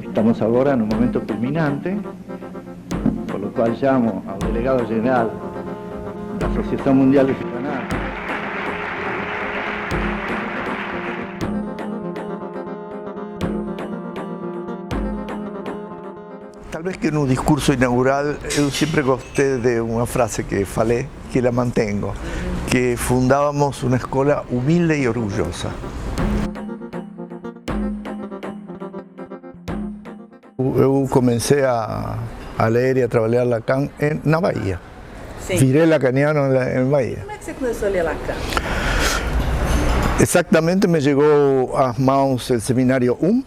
Estamos agora no momento culminante, por lo qual chamo ao delegado geral da Associação Mundial de Psicanálise. Talvez que no discurso inaugural eu sempre gostei de uma frase que falei, que la mantengo, que fundábamos uma escola humilde e orgulhosa. Eu comecei a ler e a trabalhar Lacan na Bahia. Sim. Virei lacaniano em Bahia. Como é que você começou a ler Lacan? Exatamente, me chegou às mãos o seminário 1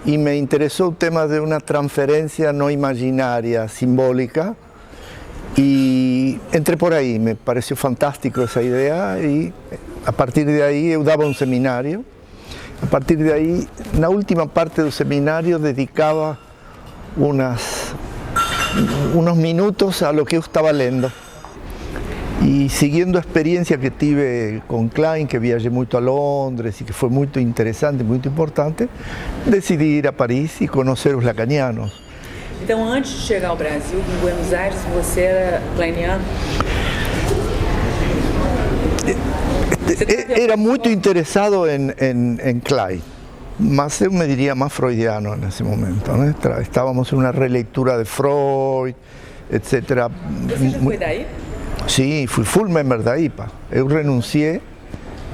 e me interessou o tema de uma transferência não imaginária, simbólica, e entrei por aí. Me pareceu fantástico essa ideia e a partir de aí eu dava um seminário. A partir de aí, na última parte do seminário, dedicava unos minutos a lo que yo estaba leyendo. Y siguiendo a experiencia que tive con Klein, que viajé mucho a Londres y que fue muy interesante, muy importante, decidí ir a París y conocer los lacanianos. Então, antes de chegar ao Brasil, em Buenos Aires, você era kleiniano? Era muy interesado en Klein. Más yo me diría más freudiano en ese momento, ¿no? Estábamos en una relectura de Freud, etc. Você já foi daí? Sí, fui full member da IPA. Eu renunciei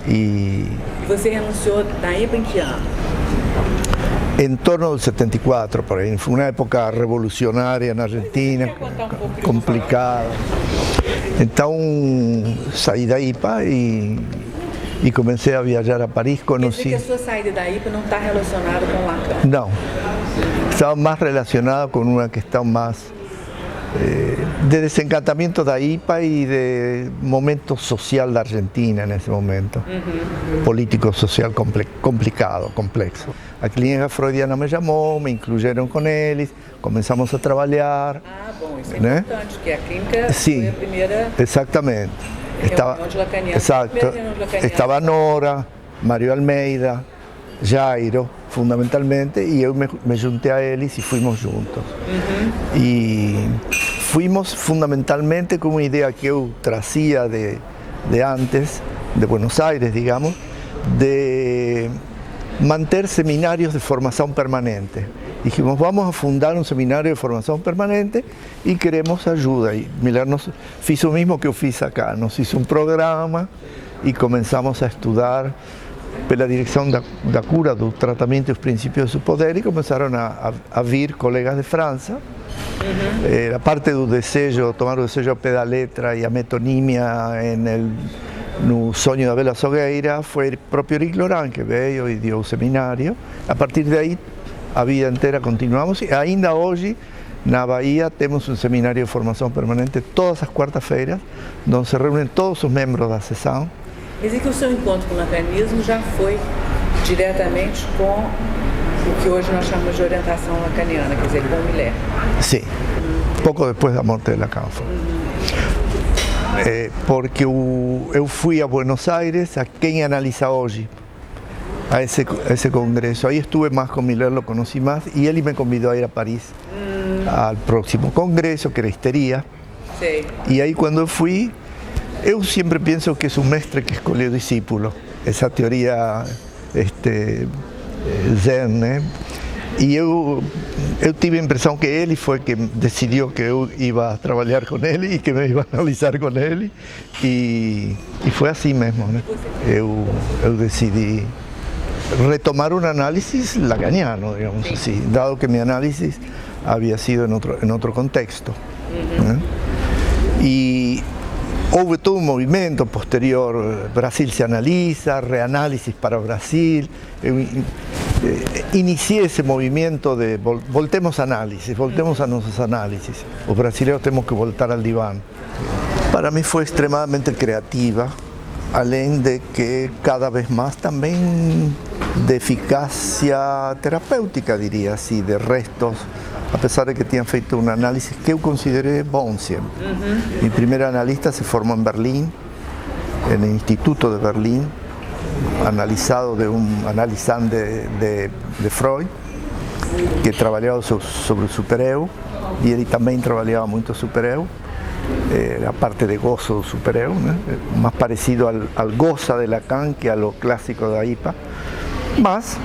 e... Você renunciou da IPA em que ano? En torno del 74, por ahí. Fue una época revolucionaria en Argentina, complicada. Entonces saí da IPA e comecei a viajar a Paris, conheci... Quer dizer que a sua saída da IPA não está relacionada com Lacan? Não, estava mais relacionada com uma questão mais de desencantamento da IPA e de momento social da Argentina nesse momento, político social complicado, complexo. A clínica freudiana me chamou, me incluíram com eles, começamos a trabalhar. Ah, bom, isso é né? importante, porque a clínica Sim, foi a primeira exatamente. reunião de lacanianos. Exacto. Primeira reunião de lacanianos. Estava Nora, Mário Almeida, Jairo, fundamentalmente, e eu me juntei a eles e fomos juntos. E fuimos fundamentalmente com uma ideia que eu trazia de antes, de Buenos Aires, digamos, de manter seminários de formação permanente. Dijimos, vamos a fundar un seminario de formación permanente y queremos ayuda. Y Miller nos hizo lo mismo que yo hice acá, nos hizo un programa y comenzamos a estudiar pela dirección da cura, do tratamento y los principios de su poder, y comenzaron a vir colegas de Francia. La parte del deseo, tomar el deseo a pé da letra y a metonimia no sonho da Bela Sogueira, fue el propio Eric Laurent que veio y dio un seminario. A partir de ahí, a vida inteira continuamos e ainda hoje na Bahia temos um seminário de formação permanente todas as quartas-feiras, onde se reúnem todos os membros da sessão. Quer dizer que o seu encontro com o lacanismo já foi diretamente com o que hoje nós chamamos de orientação lacaniana, quer dizer, com o Miller. Sim, pouco depois da morte de Lacan. Porque eu fui a Buenos Aires, a quem analisa hoje, a ese congreso. Ahí estuve más con Miller, lo conocí más, y él me convidó a ir a París al próximo congreso, que era Histeria. Sí. Y ahí cuando fui, yo siempre pienso que es un mestre que escolheu discípulo, esa teoría zen, ¿eh? Y yo tuve la impresión que él fue quien decidió que yo iba a trabajar con él y que me iba a analizar con él, y fue así mismo, ¿no? Yo decidí retomar un análisis lacaniano, digamos así, dado que mi análisis había sido en otro contexto. Y hubo todo un movimiento posterior, Brasil se analiza, reanálisis para Brasil. Inicié ese movimiento de voltemos a nuestros análisis. Los brasileños tenemos que voltar al diván. Para mí fue extremadamente creativa, além de que cada vez más también de eficacia terapêutica, diría así, de restos, a pesar de que tenían feito un análisis que yo consideré bom siempre. Mi primer analista se formó en Berlín en el Instituto de Berlín, analizado de un analizante de Freud, que trabajaba sobre o supereu, e ele também trabalhava muito supereu, a parte de gozo do supereu, né? Más parecido al goza de Lacan que a lo clásico da IPA. Mas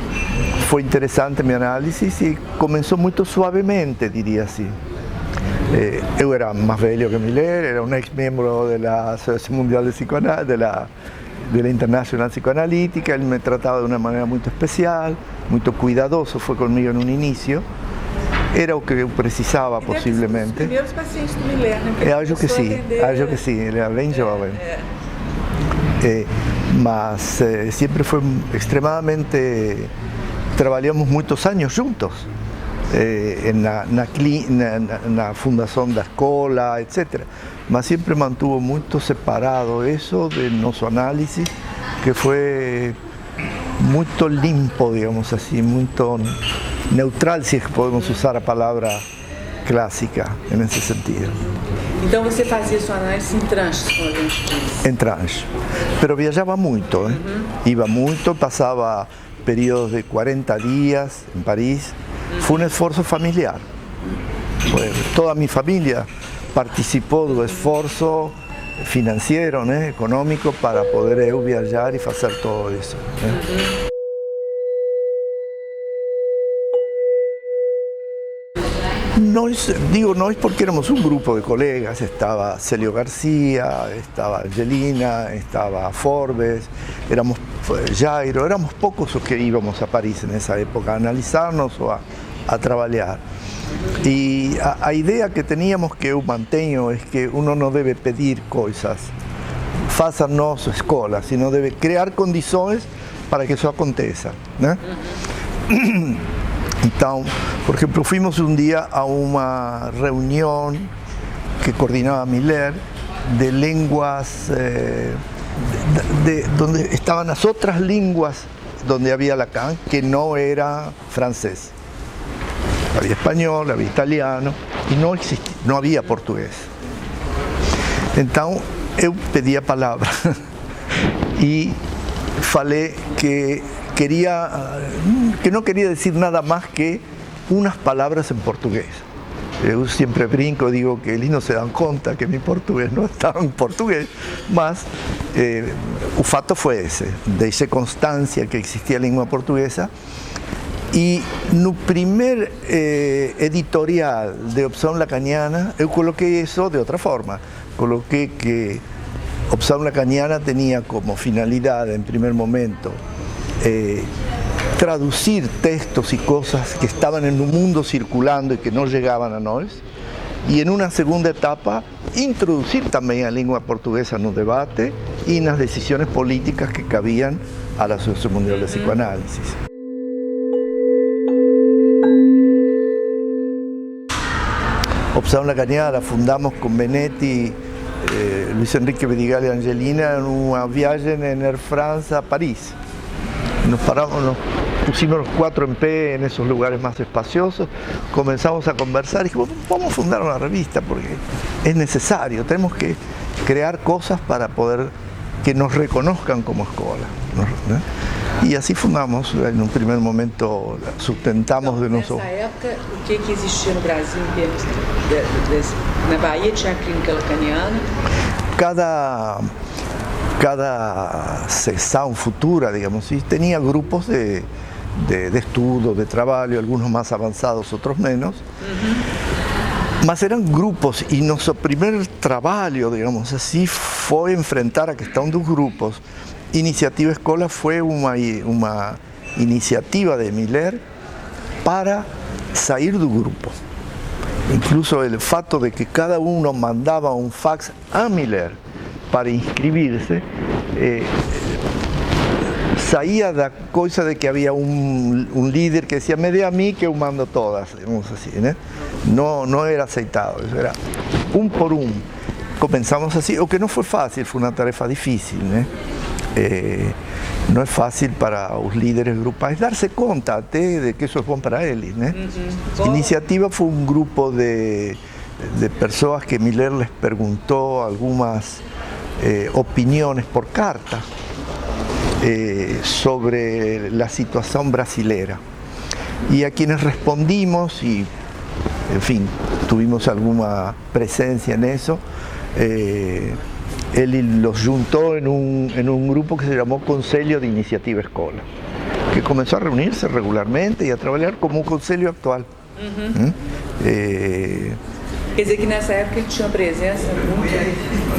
foi interessante mi análisis e começou muito suavemente, diria assim. Eu era más velho que Miller, era un ex miembro de la Asociación Mundial de Psicoanálisis, de la Internacional Psicoanalítica. Él me trataba de una manera muy especial, muy cuidadoso, fue conmigo en un inicio. Era o que eu precisava, possivelmente. Os primeiros pacientes do Miller, né? Acho que sim, ele era bem jovem. Mas siempre fue extremadamente, trabajamos muchos años juntos en la fundación de la escuela, etc. Mas siempre mantuvo muy separado eso de nuestro análisis, que fue muy limpo, digamos así, muy neutral, si es que podemos usar la palabra clásica en ese sentido. Então você fazia sua análise em tranches, como a gente diz? En tranche. Pero viajaba muito, Iba muito, pasaba periodos de 40 días en París. Fue un esfuerzo familiar. Toda mi familia participó del esfuerzo financiero, económico, para poder eu viajar y hacer todo eso. No es porque éramos un grupo de colegas, estaba Celio García, estaba Angelina, estaba Forbes, éramos Jairo, éramos pocos los que íbamos a París en esa época a analizarnos o a trabajar. Y la idea que teníamos, que yo mantengo, es que uno no debe pedir cosas, façam-nos su escuela, sino debe crear condiciones para que eso aconteça, ¿no? Então, por ejemplo, fuimos un día a una reunión que coordinaba Miller de lenguas, donde estaban las otras lenguas donde había Lacan, que no era francés. Había español, había italiano y no había portugués. Entonces, yo pedí a palabra y falei que no quería decir nada más que unas palabras en portugués. Yo siempre brinco, digo que eles no se dan cuenta que mi portugués no estaba en portugués, mas o fato fue ese, deixei constancia que existía lengua portuguesa. Y no primer editorial de Opción Lacaniana, yo coloqué eso de otra forma. Coloqué que Opción Lacaniana tenía como finalidad, en primer momento, traducir textos y cosas que estaban en un mundo circulando y que no llegaban a nosotros, y en una segunda etapa introducir también la lengua portuguesa en un debate y en las decisiones políticas que cabían a la Asociación Mundial de Psicoanálisis. Opción Lacaniana la fundamos con Benetti, Luis Enrique Bedigal y Angelina en una viaje en Air France a París. Nos pusimos los 4 en pie en esos lugares más espaciosos, comenzamos a conversar y dijimos, vamos a fundar una revista porque es necesario, tenemos que crear cosas para poder que nos reconozcan como escuela, ¿no? Y así fundamos, en un primer momento sustentamos de nosotros. Nessa época, o que existia no Brasil em termos na Bahia tinha a clínica lacaniana? Cada sesión futura, digamos, ¿sí? Tenía grupos de estudio, de trabajo, algunos más avanzados, otros menos. Mas eran grupos y nuestro primer trabajo, digamos así, fue enfrentar a cuestión de los grupos. Iniciativa Escola fue una iniciativa de Miller para salir del grupo. Incluso el fato de que cada uno mandaba un fax a Miller para inscribirse, saía de la cosa de que había un líder que decía, me dé a mí que yo mando todas, digamos así, ¿no? No era aceptado, eso era un por un. Comenzamos así, o que no fue fácil, fue una tarea difícil, no es fácil para los líderes grupales darse cuenta de que eso es bueno para ellos. Iniciativa fue un grupo de personas que Miller les preguntó algunas opiniones por carta sobre la situación brasilera. Y a quienes respondimos, y en fin, tuvimos alguna presencia en eso, él los juntó en un grupo que se llamó Conselho de Iniciativa Escola, que comenzó a reunirse regularmente y a trabajar como un conselho actual. Quer dizer que nessa época ele tinha uma presença muito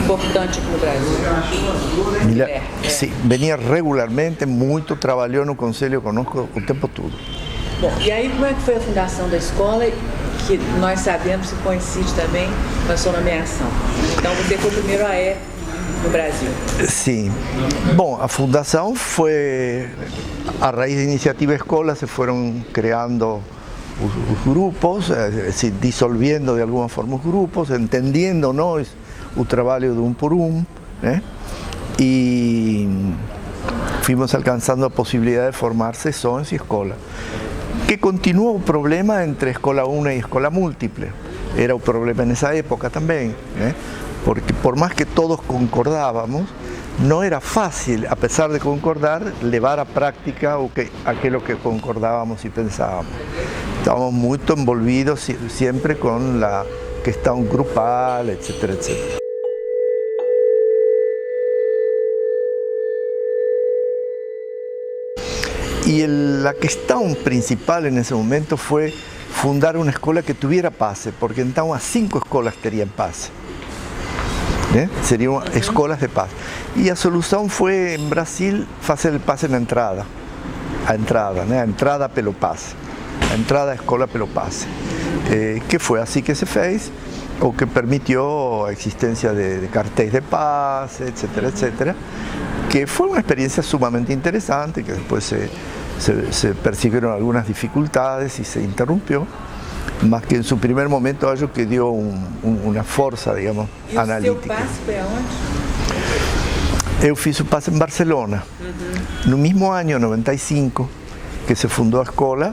importante aqui no Brasil. Sí, venía regularmente, muito, trabalhou no conselho conosco o tempo todo. Bom, e aí como é que foi a fundação da escola, que nós sabemos que coincide também com a sua nomeação? Então você foi o primeiro AE no Brasil. Sim. Bom, a fundação foi, a raiz da Iniciativa Escola se foram criando os grupos, disolviendo de alguma forma os grupos, entendendo nós o trabalho de por né? E fuimos alcançando a possibilidade de formar sessões e escola. Que continua o problema entre escola una e escola múltiple. Era o problema nessa época também, né? Porque por más que todos concordávamos, no era fácil, a pesar de concordar, llevar a práctica aquello que concordábamos y pensábamos. Estábamos muy envolvidos siempre con la cuestión grupal, etcétera, etcétera. Y la cuestión principal en ese momento fue fundar una escuela que tuviera pase, porque entonces 5 escuelas tenían pase. Seriam escolas de paz. E a solução foi, em Brasil, fazer o passe na entrada. A entrada pelo passe. A entrada da escola pelo passe. Que foi assim que se fez, o que permitiu a existência de cartéis de paz, etc., etc., que foi uma experiência sumamente interessante, que depois se percibieron algunas dificultades y se interrumpió. Más que en su primer momento, acho que dio una fuerza, digamos, analítica. E o seu passe foi aonde? Eu fiz o passe em Barcelona. No mismo año, 95, que se fundó a escola,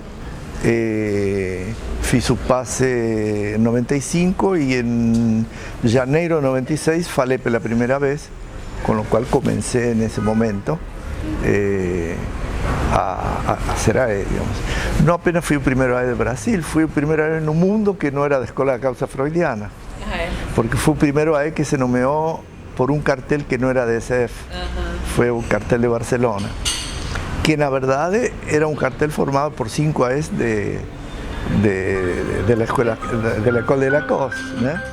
fiz o passe en 95 y en janeiro de 96 falei pela primera vez, con lo cual comencé en ese momento a ser AE, digamos. No apenas fui o primeiro AE de Brasil, fui o primeiro AE no mundo que no era da Escola da Causa Freudiana. Porque fue o primeiro AE que se nomeó por un cartel que no era de SF. Fue un cartel de Barcelona, que na verdade era un cartel formado por 5 AEs de la Escuela de la École de Lacoste, ¿no?